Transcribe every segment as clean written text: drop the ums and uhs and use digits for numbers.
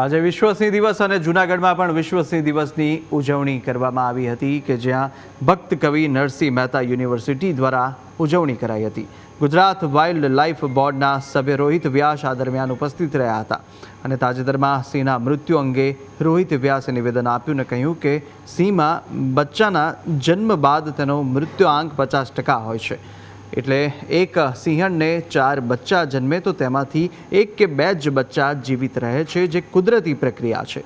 આજે વિશ્વ સિંહ દિવસ અને જૂનાગઢમાં પણ વિશ્વ સિંહ દિવસની ઉજવણી કરવામાં આવી હતી કે જ્યાં ભક્ત કવિ નરસિંહ મહેતા યુનિવર્સિટી દ્વારા ઉજવણી કરાઈ હતી। ગુજરાત વાઇલ્ડ લાઇફ બોર્ડના સભ્ય રોહિત વ્યાસ આ દરમિયાન ઉપસ્થિત રહ્યા હતા અને તાજેતરમાં સિંહના મૃત્યુ અંગે રોહિત વ્યાસે નિવેદન આપ્યું અને કહ્યું કે સિંહમાં બચ્ચાના જન્મ બાદ તેનો મૃત્યુઆંક 50% હોય છે। એટલે એક સિંહણને 4 બચ્ચા જન્મે તો તેમાંથી 1 કે 2 જ બચ્ચા જીવિત રહે છે, જે કુદરતી પ્રક્રિયા છે।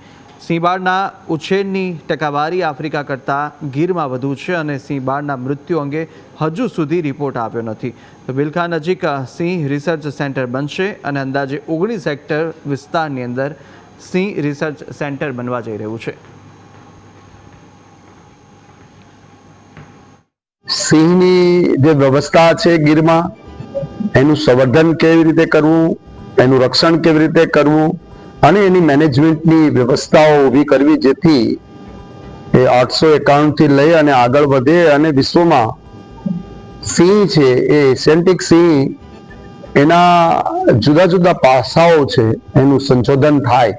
સિંહબાળના ઉછેરની ટકાવારી આફ્રિકા કરતાં ગીરમાં વધુ છે અને સિંહબાળના મૃત્યુ અંગે હજુ સુધી રિપોર્ટ આવ્યો નથી। તો બિલખા નજીક સિંહ રિસર્ચ સેન્ટર બનશે અને અંદાજે 19 હેક્ટર વિસ્તારની અંદર સિંહ રિસર્ચ સેન્ટર બનવા જઈ રહ્યું છે। સિંહની જે વ્યવસ્થા છે ગીરમાં, એનું સંવર્ધન કેવી રીતે કરવું, એનું રક્ષણ કેવી રીતે કરવું અને એની મેનેજમેન્ટની વ્યવસ્થાઓ ઊભી કરવી, જેથી એ 891 થી લઈ અને આગળ વધે અને વિશ્વમાં સિંહ છે એ એશિયાટિક સિંહ એના જુદા જુદા પાસાઓ છે એનું સંશોધન થાય,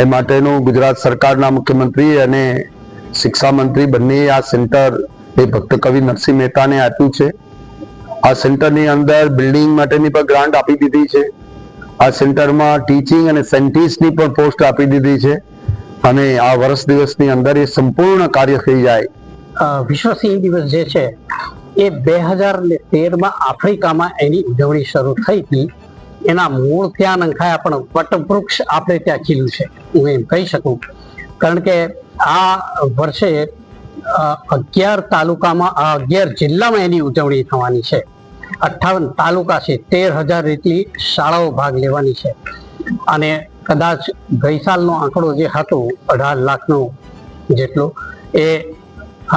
એ માટેનું ગુજરાત સરકારના મુખ્યમંત્રી અને શિક્ષા મંત્રી બંને આ સેન્ટર એ ભક્ત કવિ નરસિંહ મહેતાને આપ્યું છે। આ સેન્ટરની અંદર બિલ્ડિંગ માટેની પણ ગ્રાન્ટ આપી દીધી છે। આ સેન્ટરમાં ટીચિંગ અને સાયન્ટિસ્ટની પણ પોસ્ટ આપી દીધી છે અને આ વર્ષ દિવસની અંદર એ સંપૂર્ણ કાર્ય થઈ જાય। વિશ્વ સિંહ દિવસ જે છે એ 2013માં આફ્રિકામાં એની ઉજવણી શરૂ થઈ હતી। એના મૂળ ત્યાં નંખાયા, પણ વટવૃક્ષ આપણે ત્યાં ખીલ્યું છે, હું એમ કહી શકું, કારણ કે આ વર્ષે 11 તાલુકામાં 11 જિલ્લામાં એની ઉજવણી થવાની છે। 58 તાલુકા છે, 13,000 જેટલી શાળાઓ ભાગ લેવાની છે અને કદાચ ગઈ સાલનો આંકડો જે હતો 18 લાખનો જેટલો, એ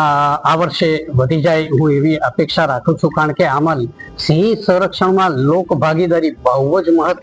આ વર્ષે વધી જાય હું એવી અપેક્ષા રાખું છું, કારણ કે આમાં સિંહ સંરક્ષણમાં લોક ભાગીદારી બહુ જ મહત્વ